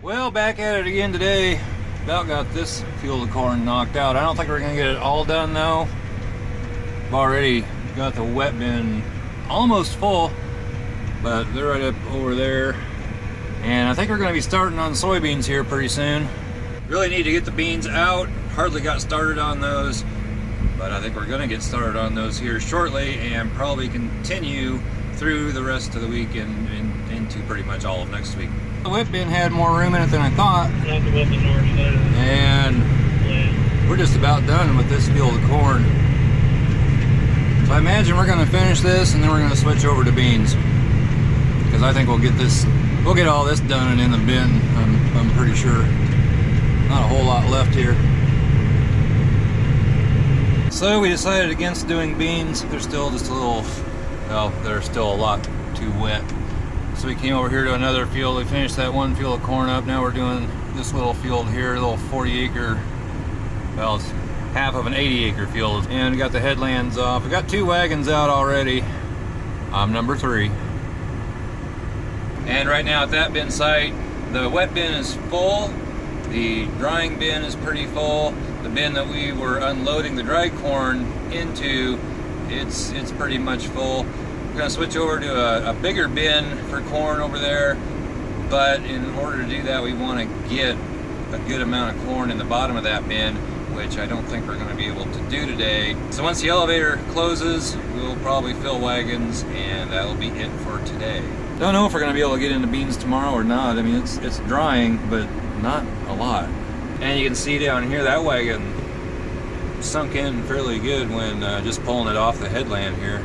Well, back at it again today. About got this field of corn knocked out. I don't think we're gonna get it all done though. I've already got the wet bin almost full, but they're right up over there. And I think we're gonna be starting on soybeans here pretty soon. Really need to get the beans out. Hardly got started on those, but I think we're gonna get started on those here shortly and probably continue through the rest of the week and into pretty much all of next week. The wet bin had more room in it than I thought. Not the north side. And we're just about done with this field of corn. So I imagine we're gonna finish this and then we're gonna switch over to beans. Because I think we'll get all this done and in the bin, I'm pretty sure. Not a whole lot left here. So we decided against doing beans. They're still just a little, well, they're still a lot too wet. So we came over here to another field. We finished that one field of corn up. Now we're doing this little field here, a little 40 acre, well, it's half of an 80 acre field. And we got the headlands off. We got 2 wagons out already. I'm number 3. And right now at that bin site, the wet bin is full. The drying bin is pretty full. The bin that we were unloading the dry corn into, it's pretty much full. We're gonna switch over to a bigger bin for corn over there, but in order to do that, we want to get a good amount of corn in the bottom of that bin, which I don't think we're gonna be able to do today. So once the elevator closes, we'll probably fill wagons, and that'll be it for today. Don't know if we're gonna be able to get into beans tomorrow or not. I mean, it's drying, but not a lot. And you can see down here, that wagon sunk in fairly good when just pulling it off the headland here.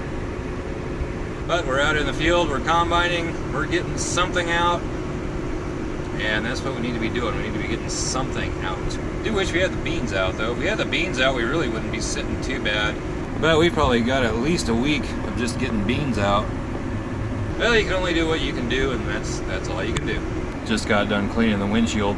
But we're out in the field, we're combining, we're getting something out, and that's what we need to be doing. We need to be getting something out. I do wish we had the beans out though. If we had the beans out, we really wouldn't be sitting too bad. But we probably got at least a week of just getting beans out. Well, you can only do what you can do, and that's all you can do. Just got done cleaning the windshield.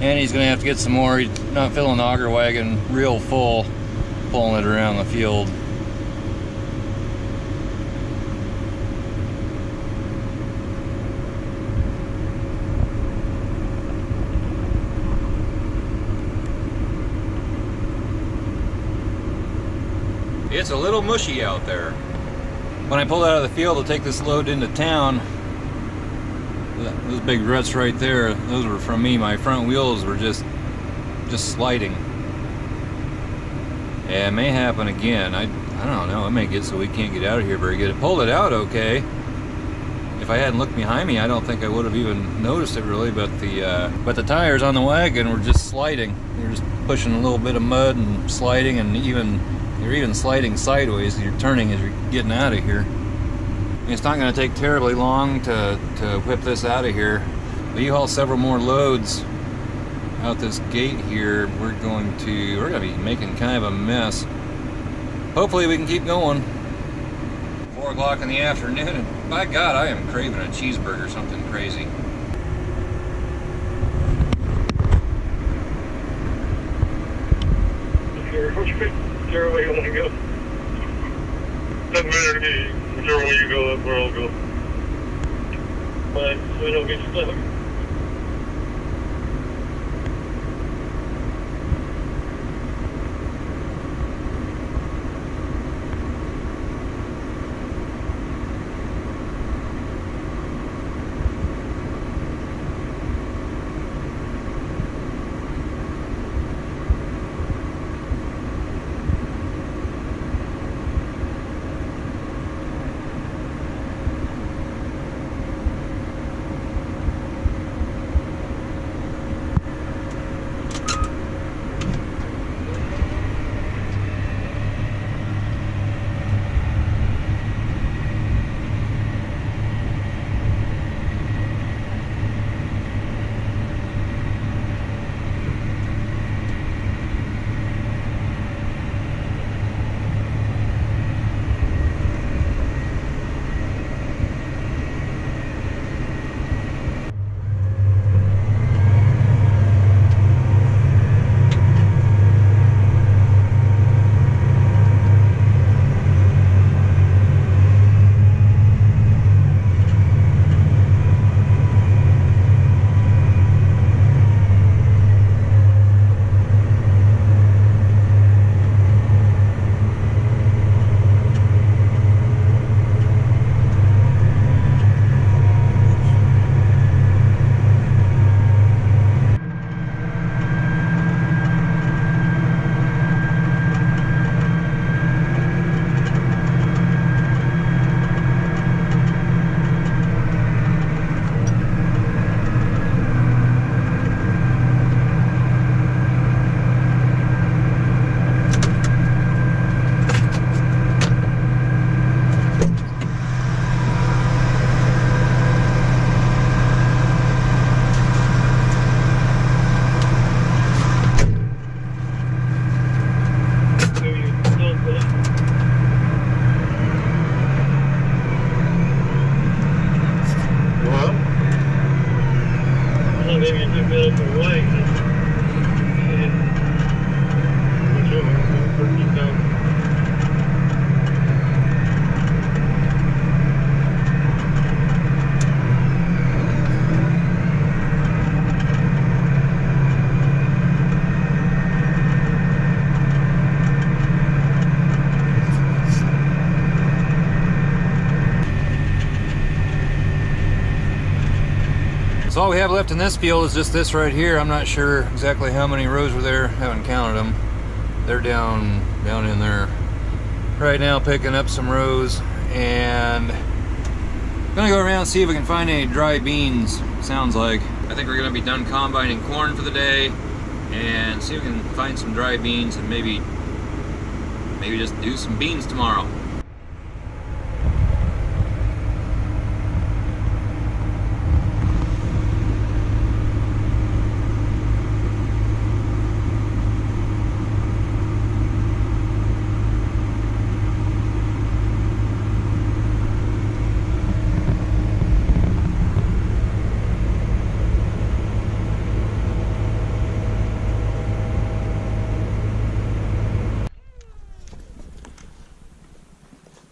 And he's gonna have to get some more. He's not filling the auger wagon real full, pulling it around the field. It's a little mushy out there. When I pulled out of the field to take this load into town, those big ruts right there, those were from me. My front wheels were just sliding. And it may happen again. I don't know. It may get so we can't get out of here very good. It pulled it out okay. If I hadn't looked behind me, I don't think I would have even noticed it really. But the tires on the wagon were just sliding. They were just pushing a little bit of mud and sliding, and they're even sliding sideways as you're turning as you're getting out of here. It's not going to take terribly long to whip this out of here. We haul several more loads out this gate here. We're going to be making kind of a mess. Hopefully we can keep going. 4 o'clock in the afternoon, and by God, I am craving a cheeseburger, something crazy. Whichever way you want to go. Doesn't matter to me. Whichever way you go, that's where I'll go. But so we don't get stuck. we have left in this field is just this right here. I'm not sure exactly how many rows were there. Haven't counted them. They're down in there right now, picking up some rows, and I'm gonna go around and see if we can find any dry beans. Sounds like. I think we're gonna be done combining corn for the day, and see if we can find some dry beans and maybe just do some beans tomorrow.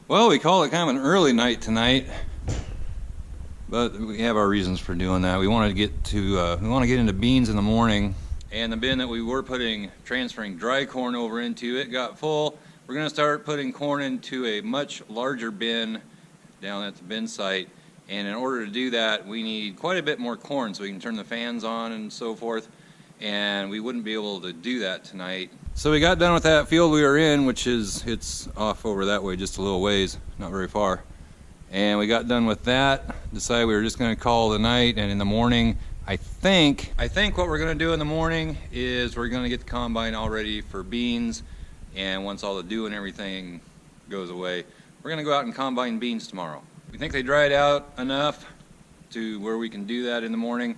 Well, we call it kind of an early night tonight, but we have our reasons for doing that. We want to get into beans in the morning, and the bin that we were transferring dry corn over into, it got full. We're going to start putting corn into a much larger bin down at the bin site, and in order to do that, we need quite a bit more corn so we can turn the fans on and so forth, and we wouldn't be able to do that tonight. So we got done with that field we were in, which it's off over that way just a little ways, not very far. And we got done with that, decided we were just going to call it a night, and in the morning, I think what we're going to do in the morning is we're going to get the combine all ready for beans, and once all the dew and everything goes away, we're going to go out and combine beans tomorrow. We think they dried out enough to where we can do that in the morning.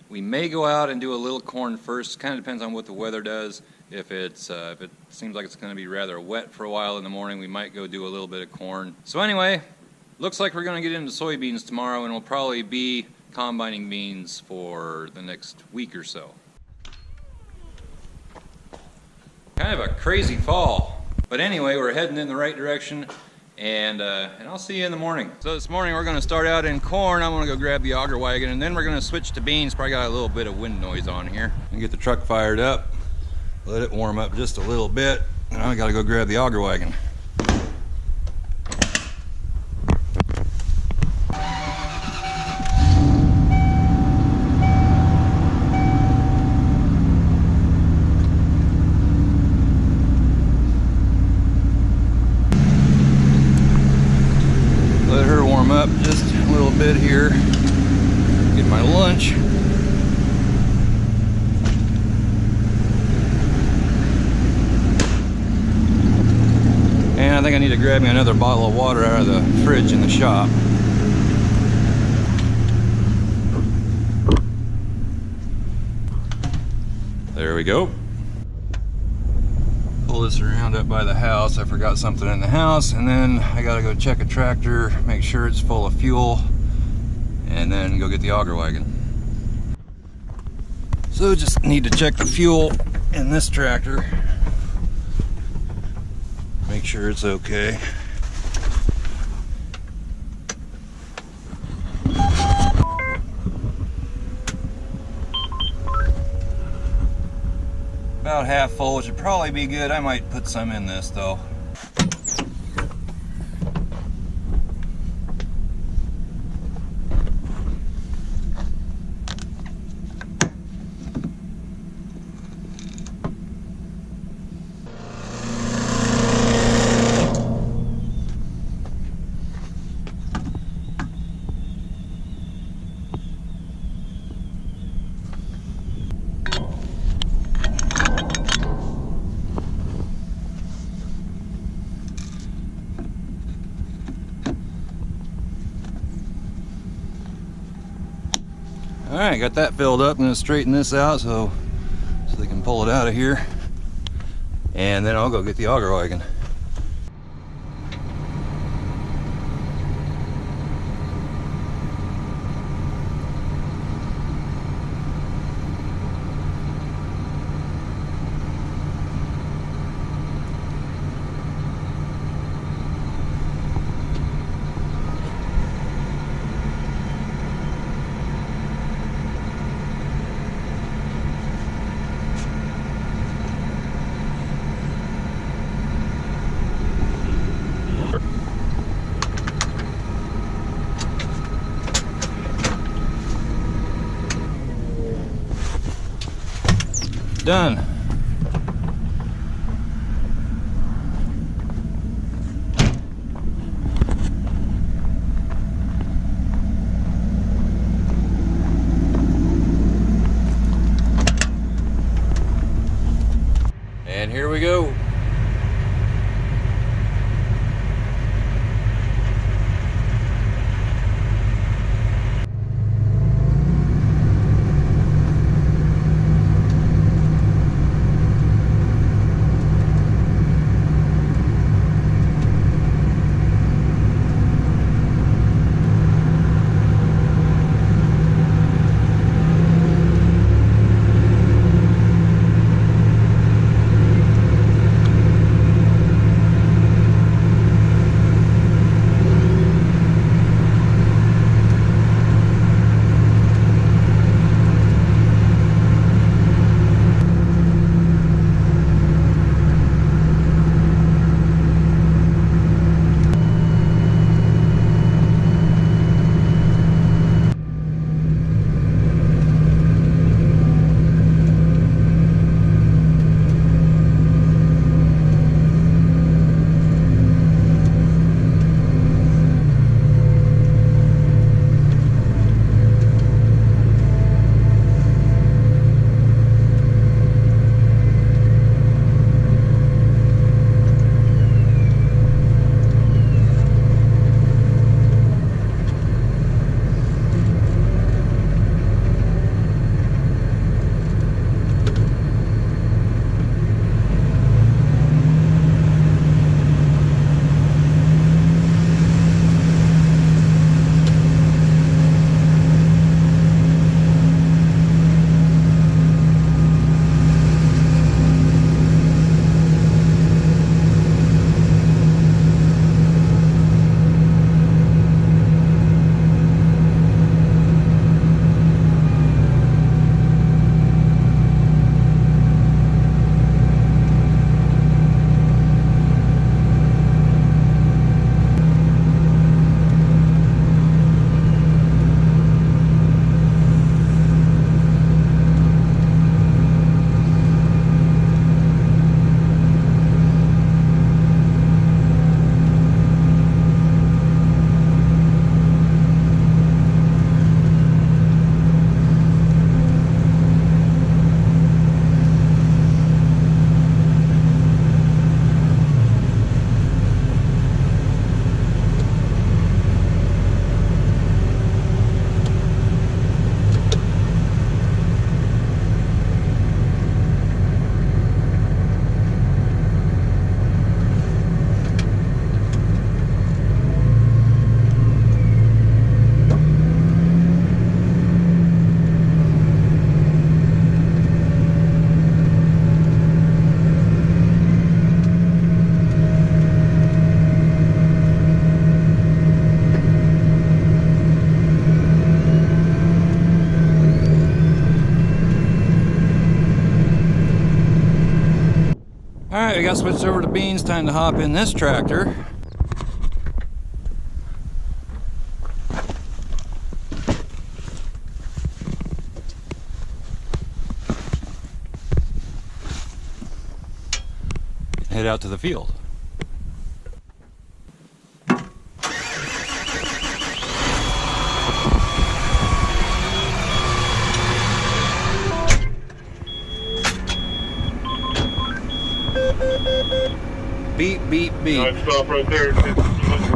We may go out and do a little corn first. Kind of depends on what the weather does. If it seems like it's going to be rather wet for a while in the morning, we might go do a little bit of corn. So anyway, looks like we're going to get into soybeans tomorrow, and we'll probably be combining beans for the next week or so. Kind of a crazy fall, but anyway, we're heading in the right direction, and I'll see you in the morning. So this morning we're going to start out in corn. I'm going to go grab the auger wagon, and then we're going to switch to beans. Probably got a little bit of wind noise on here. And get the truck fired up. Let it warm up just a little bit, and I gotta go grab the auger wagon. Let her warm up just a little bit here. Get my lunch. And I think I need to grab me another bottle of water out of the fridge in the shop. There we go. Pull this around up by the house. I forgot something in the house, and then I gotta go check a tractor, make sure it's full of fuel, and then go get the auger wagon. So just need to check the fuel in this tractor. Make sure it's okay. About half full, which would probably be good. I might put some in this though. Alright, got that filled up. I'm going to straighten this out so they can pull it out of here. And then I'll go get the auger wagon. done. And here we go. Alright, we got switched over to beans. Time to hop in this tractor. Head out to the field. Beep, beep, beep. I'd stop right there and get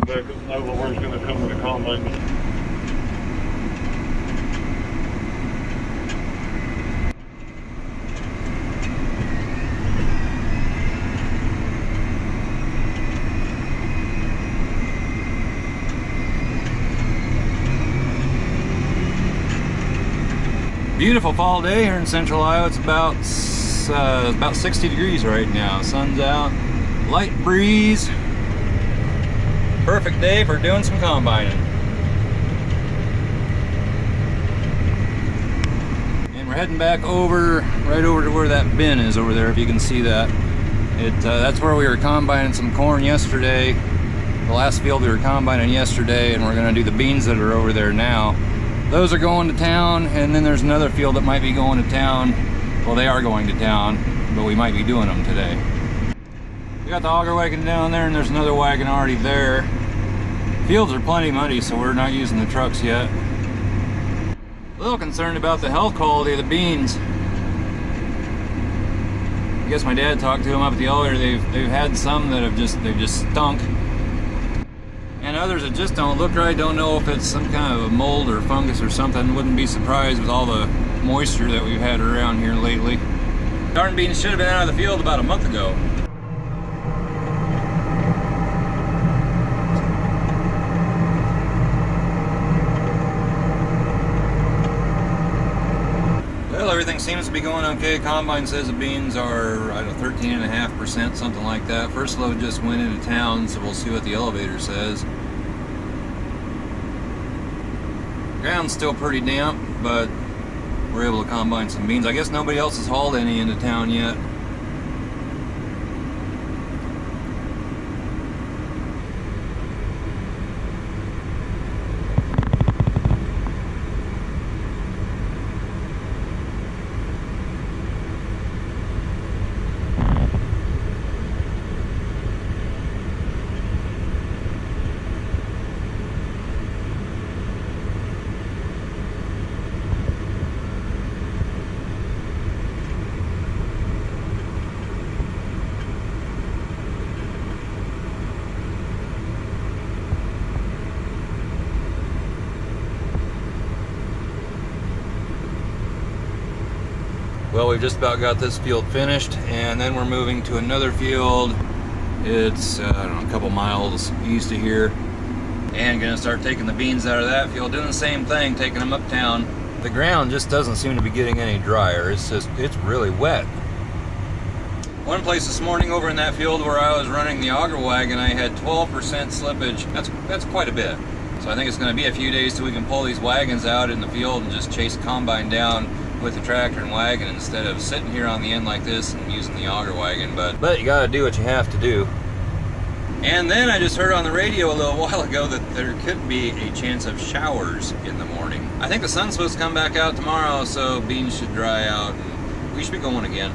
back and know where's going to come with the combine. Beautiful fall day here in Central Iowa. It's about 60 degrees right now. Sun's out, light breeze. Perfect day for doing some combining. And we're heading back over, right over to where that bin is over there, if you can see that. That's where we were combining some corn yesterday. The last field we were combining yesterday, and we're gonna do the beans that are over there now. Those are going to town, and then there's another field that might be going to town Well, they are going to town, but we might be doing them today. We got the auger wagon down there, and there's another wagon already there. Fields are plenty muddy, so we're not using the trucks yet. A little concerned about the health quality of the beans. I guess my dad talked to them up at the elevator. They've had some that have just stunk, and others that just don't look right. Don't know if it's some kind of a mold or fungus or something. Wouldn't be surprised with all the moisture that we've had around here lately. Darn beans should have been out of the field about a month ago. Well, everything seems to be going okay. Combine says the beans are, I don't know, 13.5%, something like that. First load just went into town, so we'll see what the elevator says. Ground's still pretty damp, but we're able to combine some beans. I guess nobody else has hauled any into town yet. Well, we've just about got this field finished, and then we're moving to another field. It's, I don't know, a couple miles east of here. And gonna start taking the beans out of that field, doing the same thing, taking them uptown. The ground just doesn't seem to be getting any drier. It's really wet. One place this morning over in that field where I was running the auger wagon, I had 12% slippage. That's quite a bit. So I think it's gonna be a few days till we can pull these wagons out in the field and just chase combine down with the tractor and wagon instead of sitting here on the end like this and using the auger wagon. But you gotta do what you have to do. And then I just heard on the radio a little while ago that there could be a chance of showers in the morning. I think the sun's supposed to come back out tomorrow, so beans should dry out and we should be going again.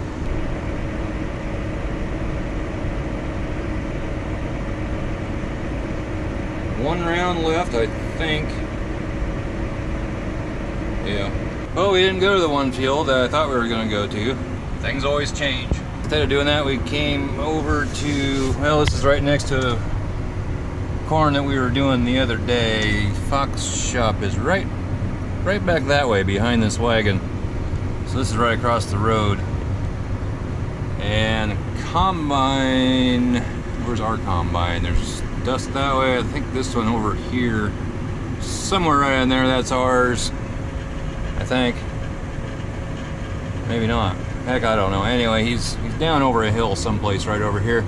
One round left, I think. Yeah. Well, we didn't go to the one field that I thought we were going to go to. Things always change. Instead of doing that, we came over to, well, this is right next to corn that we were doing the other day. Fox shop is right back that way behind this wagon. So this is right across the road. And combine, where's our combine? There's dust that way. I think this one over here, somewhere right in there, that's ours. I think. Maybe not. Heck, I don't know. Anyway, he's down over a hill someplace right over here.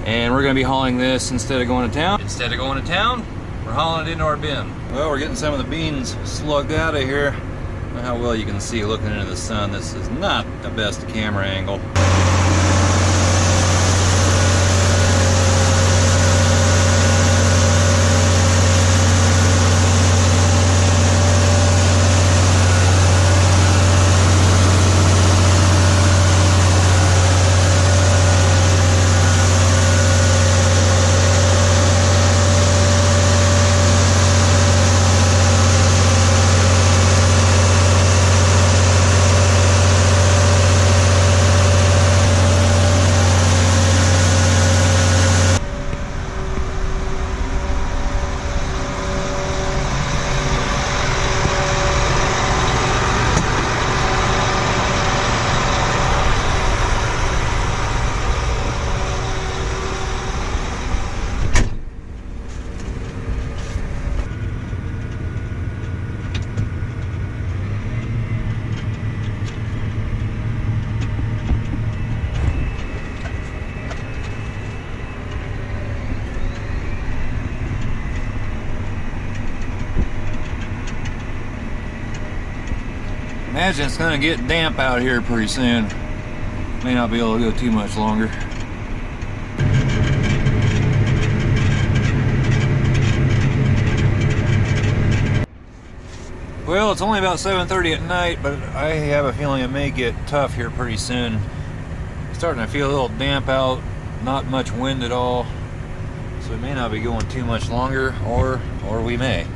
And we're going to be hauling this instead of going to town. Instead of going to town, we're hauling it into our bin. Well, we're getting some of the beans slugged out of here. I don't know how well you can see looking into the sun. This is not the best camera angle. Imagine it's going to get damp out here pretty soon. May not be able to go too much longer. Well, it's only about 7:30 at night, but I have a feeling it may get tough here pretty soon. It's starting to feel a little damp out, not much wind at all, so it may not be going too much longer, or we may.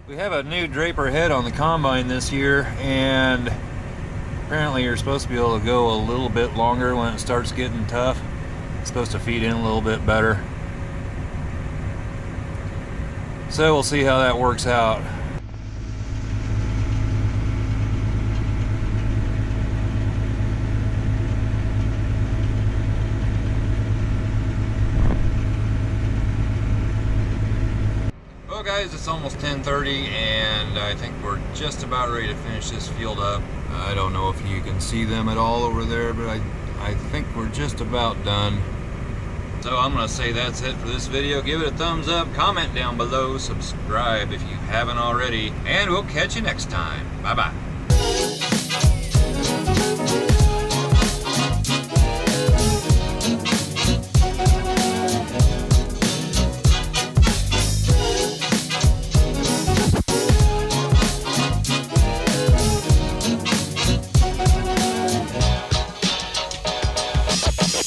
We have a new draper head on the combine this year, and apparently you're supposed to be able to go a little bit longer when it starts getting tough. It's supposed to feed in a little bit better. So we'll see how that works out. Well guys, it's almost 10:30 and I think we're just about ready to finish this field up. I don't know if you can see them at all over there, but I think we're just about done. So I'm going to say that's it for this video. Give it a thumbs up, comment down below, subscribe if you haven't already, and we'll catch you next time. Bye-bye.